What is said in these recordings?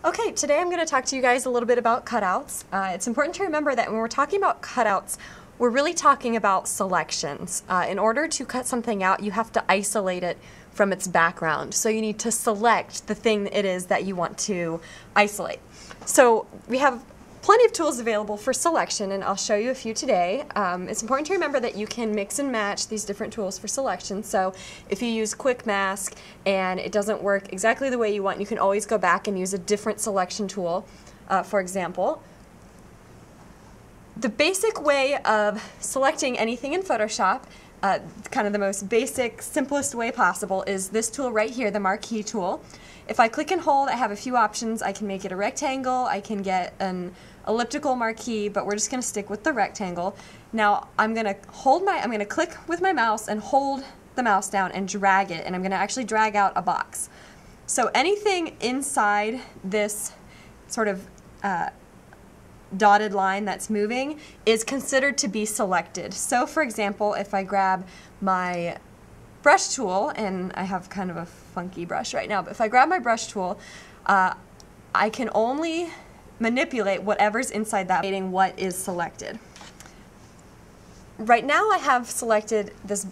Okay, today I'm going to talk to you guys a little bit about cutouts. It's important to remember that when we're talking about cutouts, we're really talking about selections. In order to cut something out, you have to isolate it from its background. So you need to select the thing it is that you want to isolate. So we have plenty of tools available for selection, and I'll show you a few today. It's important to remember that you can mix and match these different tools for selection. So if you use Quick Mask and it doesn't work exactly the way you want, you can always go back and use a different selection tool. For example, the basic way of selecting anything in Photoshop, kind of the most basic, simplest way possible, is this tool right here, the Marquee Tool. If I click and hold, I have a few options. I can make it a rectangle, I can get an elliptical marquee, but we're just going to stick with the rectangle. Now I'm going to click with my mouse and hold the mouse down and drag it, and I'm going to actually drag out a box. So anything inside this sort of dotted line that's moving is considered to be selected. So for example, if I grab my brush tool, and I have kind of a funky brush right now, but if I grab my brush tool, I can only manipulate whatever's inside that, what is selected. Right now I have selected this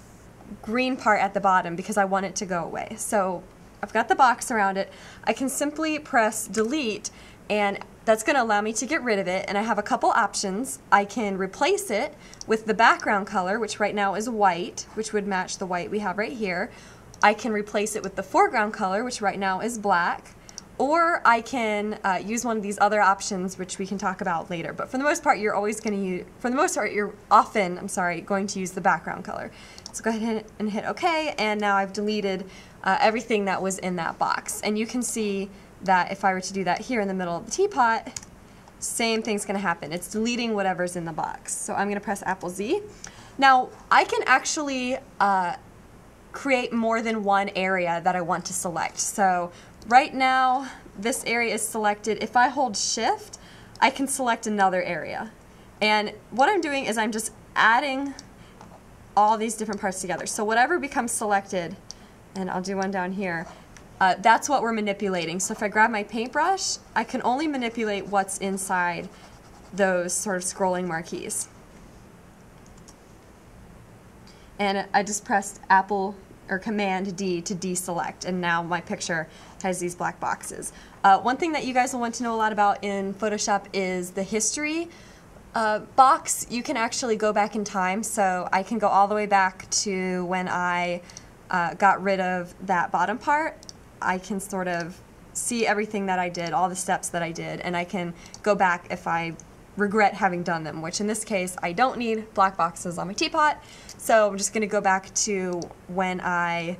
green part at the bottom because I want it to go away. So I've got the box around it. I can simply press delete, and that's going to allow me to get rid of it, and I have a couple options. I can replace it with the background color, which right now is white, which would match the white we have right here. I can replace it with the foreground color, which right now is black, or I can use one of these other options, which we can talk about later. But for the most part, you're often going to use the background color. So go ahead and hit OK, and now I've deleted everything that was in that box. And you can see that if I were to do that here in the middle of the teapot, same thing's going to happen. It's deleting whatever's in the box. So I'm going to press Apple Z. Now I can actually create more than one area that I want to select. So right now this area is selected. If I hold Shift, I can select another area. And what I'm doing is I'm just adding all these different parts together. So whatever becomes selected, and I'll do one down here, that's what we're manipulating. So if I grab my paintbrush, I can only manipulate what's inside those sort of scrolling marquees. And I just pressed Command D to deselect, and now my picture has these black boxes. One thing that you guys will want to know a lot about in Photoshop is the history box. You can actually go back in time, so I can go all the way back to when I got rid of that bottom part. I can sort of see everything that I did, all the steps that I did, and I can go back if I regret having done them, which in this case I don't need black boxes on my teapot, so I'm just going to go back to when I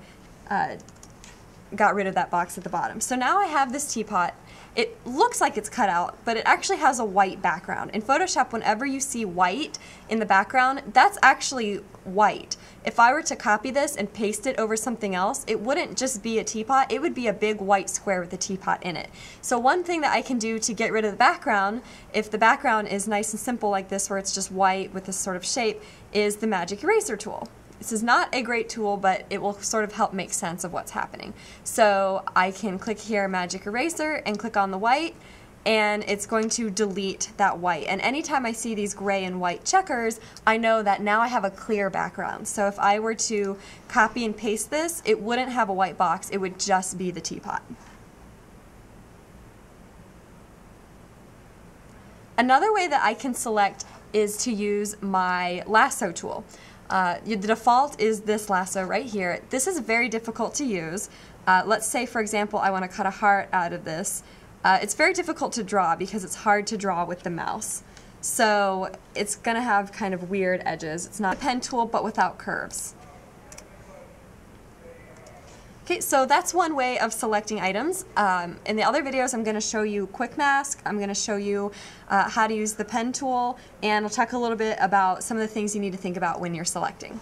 got rid of that box at the bottom. So now I have this teapot. It looks like it's cut out, but it actually has a white background. In Photoshop, whenever you see white in the background, that's actually white. If I were to copy this and paste it over something else, it wouldn't just be a teapot, it would be a big white square with a teapot in it. So one thing that I can do to get rid of the background, if the background is nice and simple like this, where it's just white with this sort of shape, is the magic eraser tool. This is not a great tool, but it will sort of help make sense of what's happening. So I can click here, Magic Eraser, and click on the white, and it's going to delete that white. And anytime I see these gray and white checkers, I know that now I have a clear background. So if I were to copy and paste this, it wouldn't have a white box, it would just be the teapot. Another way that I can select is to use my lasso tool. The default is this lasso right here. This is very difficult to use. Let's say, for example, I want to cut a heart out of this. It's very difficult to draw because it's hard to draw with the mouse. So it's going to have kind of weird edges. It's not a pen tool, but without curves. Okay, so that's one way of selecting items. In the other videos, I'm going to show you Quick Mask, I'm going to show you how to use the pen tool, and I'll talk a little bit about some of the things you need to think about when you're selecting.